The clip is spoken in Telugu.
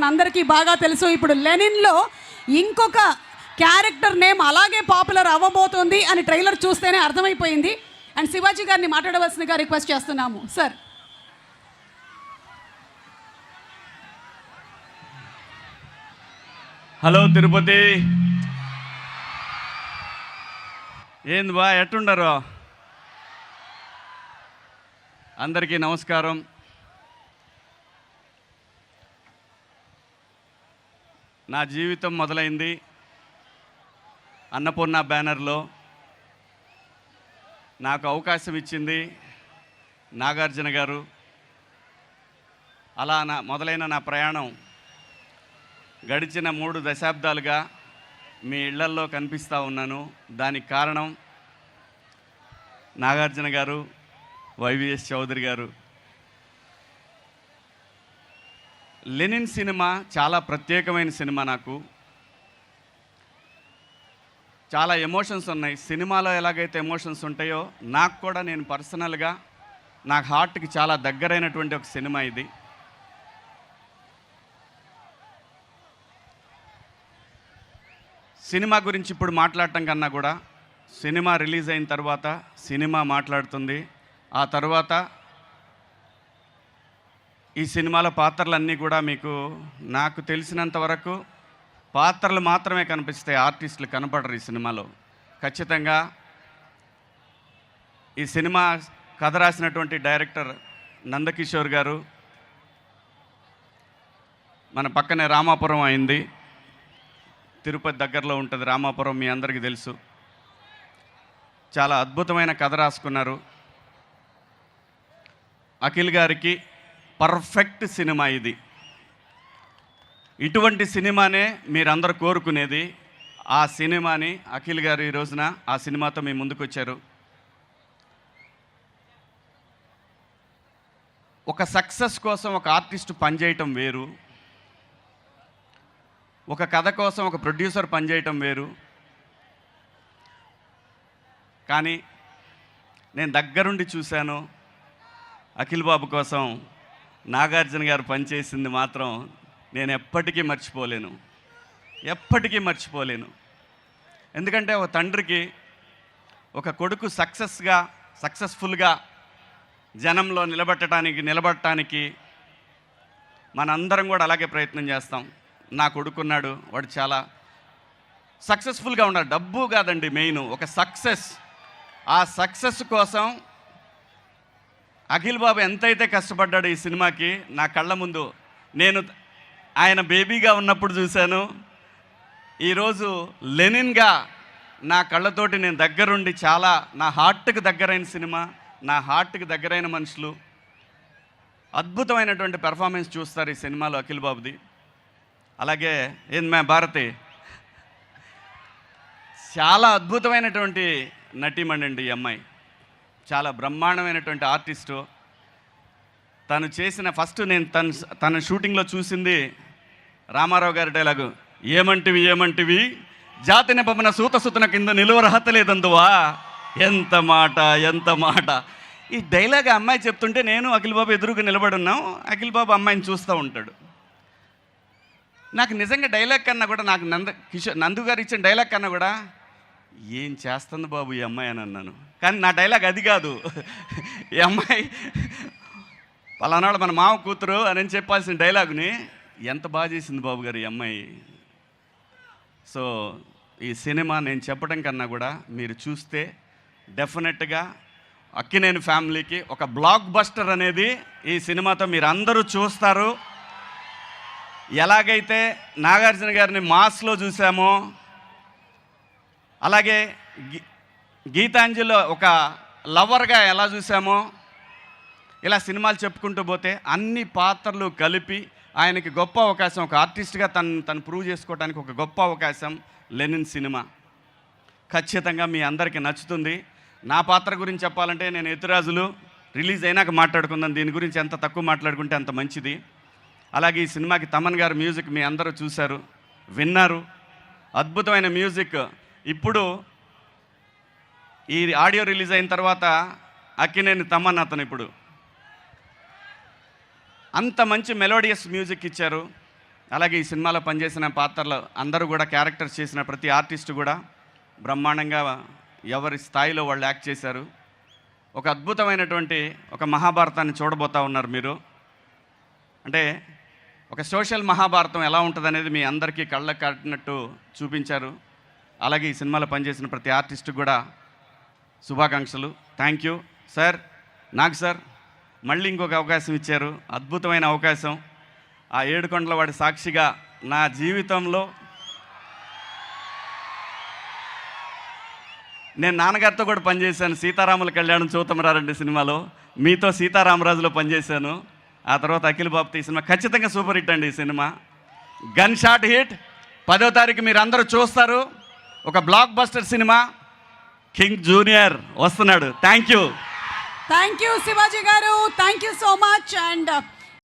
మనందరికీ బాగా తెలుసు. ఇప్పుడు లెనిన్లో ఇంకొక క్యారెక్టర్ నేమ్ అలాగే పాపులర్ అవ్వబోతోంది అని ట్రైలర్ చూస్తేనే అర్థమైపోయింది. అండ్ శివాజీ గారిని మాట్లాడవలసిందిగా రిక్వెస్ట్ చేస్తున్నాము సార్. హలో తిరుపతి, ఏంది బా ఎట్టుండరు? అందరికీ నమస్కారం. నా జీవితం మొదలైంది అన్నపూర్ణ బ్యానర్లో. నాకు అవకాశం ఇచ్చింది నాగార్జున గారు. అలా మొదలైన నా ప్రయాణం గడిచిన 3 దశాబ్దాలుగా మీ ఇళ్లల్లో కనిపిస్తూ ఉన్నాను. దానికి కారణం నాగార్జున గారు, వైవిఎస్ చౌదరి గారు. లెనిన్ సినిమా చాలా ప్రత్యేకమైన సినిమా. నాకు చాలా ఎమోషన్స్ ఉన్నాయి. సినిమాలో ఎలాగైతే ఎమోషన్స్ ఉంటాయో నాకు కూడా, నేను పర్సనల్గా నాకు హార్ట్కి చాలా దగ్గరైనటువంటి ఒక సినిమా ఇది. సినిమా గురించి ఇప్పుడు మాట్లాడటం కన్నా కూడా సినిమా రిలీజ్ అయిన తర్వాత సినిమా మాట్లాడుతుంది. ఆ తర్వాత ఈ సినిమాలో పాత్రలన్నీ కూడా మీకు, నాకు తెలిసినంత వరకు పాత్రలు మాత్రమే కనిపిస్తాయి, ఆర్టిస్టులు కనపడరు ఈ సినిమాలో. ఖచ్చితంగా ఈ సినిమా కథ రాసినటువంటి డైరెక్టర్ నందకిషోర్ గారు. మన పక్కనే రామాపురం అయింది, తిరుపతి దగ్గరలో ఉంటుంది రామాపురం, మీ అందరికీ తెలుసు. చాలా అద్భుతమైన కథ రాసుకున్నారు. అఖిల్ గారికి పర్ఫెక్ట్ సినిమా ఇది. ఇటువంటి సినిమానే మీరందరూ కోరుకునేది. ఆ సినిమాని అఖిల్ గారు ఈ రోజున ఆ సినిమాతో మీ ముందుకు వచ్చారు. ఒక సక్సెస్ కోసం ఒక ఆర్టిస్ట్ పనిచేయటం వేరు, ఒక కథ కోసం ఒక ప్రొడ్యూసర్ పనిచేయటం వేరు. కానీ నేను దగ్గరుండి చూశాను, అఖిల్ బాబు కోసం నాగార్జున గారు పనిచేసింది మాత్రం నేను ఎప్పటికీ మర్చిపోలేను, ఎప్పటికీ మర్చిపోలేను. ఎందుకంటే ఒక తండ్రికి ఒక కొడుకు సక్సెస్ఫుల్గా జనంలో నిలబడటానికి మనందరం కూడా అలాగే ప్రయత్నం చేస్తాం. నా కొడుకున్నాడు, వాడు చాలా సక్సెస్ఫుల్గా ఉన్నాడు. డబ్బు కాదండి మెయిన్, ఒక సక్సెస్. ఆ సక్సెస్ కోసం అఖిల్ బాబు ఎంతైతే కష్టపడ్డాడు ఈ సినిమాకి, నా కళ్ళ ముందు నేను ఆయన బేబీగా ఉన్నప్పుడు చూశాను. ఈరోజు లెనిన్గా నా కళ్ళతోటి నేను దగ్గరుండి, చాలా నా హార్ట్కి దగ్గరైన సినిమా, నా హార్ట్కి దగ్గరైన మనుషులు, అద్భుతమైనటువంటి పెర్ఫార్మెన్స్ చూస్తారు ఈ సినిమాలో అఖిల్ బాబుది. అలాగే ఏంది భారతి, చాలా అద్భుతమైనటువంటి నటీమణి అండి ఈ అమ్మాయి. చాలా బ్రహ్మాండమైనటువంటి ఆర్టిస్టు. తను చేసిన ఫస్ట్ నేను తన షూటింగ్లో చూసింది రామారావు గారి డైలాగు, ఏమంటివి జాతి నెపమన సూతసుతన కింద నిలువరహత లేదందువా. ఎంత మాట. ఈ డైలాగ్ అమ్మాయి చెప్తుంటే నేను అఖిల్ బాబు ఎదురుగా నిలబడి ఉన్నాం. అఖిల్ బాబు అమ్మాయిని చూస్తూ ఉంటాడు. నాకు నిజంగా డైలాగ్ కన్నా కూడా, నాకు నందు గారు ఇచ్చిన డైలాగ్ కన్నా కూడా, ఏం చేస్తుంది బాబు ఈ అమ్మాయి అని అన్నాను. కానీ నా డైలాగ్ అది కాదు. ఈ అమ్మాయి పలానాడు మన మామ కూతురు అని చెప్పాల్సిన డైలాగుని ఎంత బాగా చేసింది బాబు గారు ఈ అమ్మాయి. సో ఈ సినిమా నేను చెప్పడం కన్నా కూడా మీరు చూస్తే డెఫినెట్గా అక్కినేని ఫ్యామిలీకి ఒక బ్లాక్ బస్టర్ అనేది ఈ సినిమాతో మీరు అందరూ చూస్తారు. ఎలాగైతే నాగార్జున గారిని మాస్లో చూసామో, అలాగే గీతాంజలిలో ఒక లవర్గా ఎలా చూసామో, ఇలా సినిమాలు చెప్పుకుంటూ పోతే అన్ని పాత్రలు కలిపి ఆయనకి గొప్ప అవకాశం, ఒక ఆర్టిస్ట్గా తను ప్రూవ్ చేసుకోవడానికి ఒక గొప్ప అవకాశం లెనిన్ సినిమా. ఖచ్చితంగా మీ అందరికీ నచ్చుతుంది. నా పాత్ర గురించి చెప్పాలంటే, నేను ఎత్తురాజులు రిలీజ్ అయినాక మాట్లాడుకుందాం, దీని గురించి ఎంత తక్కువ మాట్లాడుకుంటే అంత మంచిది. అలాగే ఈ సినిమాకి తమన్ గారు మ్యూజిక్ మీ అందరూ చూశారు, విన్నారు. అద్భుతమైన మ్యూజిక్. ఇప్పుడు ఈ ఆడియో రిలీజ్ అయిన తర్వాత అక్కినేని తమన్ అతను ఇప్పుడు అంత మంచి మెలోడియస్ మ్యూజిక్ ఇచ్చారు. అలాగే ఈ సినిమాలో పనిచేసిన పాత్రలు అందరూ కూడా క్యారెక్టర్స్ చేసిన ప్రతి ఆర్టిస్టు కూడా బ్రహ్మాండంగా ఎవరి స్థాయిలో వాళ్ళు యాక్ట్ చేశారు. ఒక అద్భుతమైనటువంటి ఒక మహాభారతాన్ని చూడబోతా ఉన్నారు మీరు. అంటే ఒక సోషల్ మహాభారతం ఎలా ఉంటుందనేది మీ అందరికీ కళ్ళకు కట్టినట్టు చూపించారు. అలాగే ఈ సినిమాలో పనిచేసిన ప్రతి ఆర్టిస్టుకు కూడా శుభాకాంక్షలు. Thank you sir. నాకు సార్ మళ్ళీ ఇంకొక అవకాశం ఇచ్చారు, అద్భుతమైన అవకాశం. ఆ ఏడుకొండల వాడి సాక్షిగా నా జీవితంలో నేను నాన్నగారితో కూడా పనిచేశాను. సీతారాముల కళ్యాణం చూతమరారండి సినిమాలో మీతో సీతారామరాజులో పనిచేశాను. ఆ తర్వాత అఖిల్ బాబుతో ఈ సినిమా ఖచ్చితంగా సూపర్ హిట్ అండి. ఈ సినిమా గన్ షాట్ హిట్. 10వ తారీఖు మీరు అందరూ చూస్తారు. ఒక block buster cinema king junior వస్తున్నాడు. థ్యాంక్ యూ శివాజీ గారు, thank you so much. And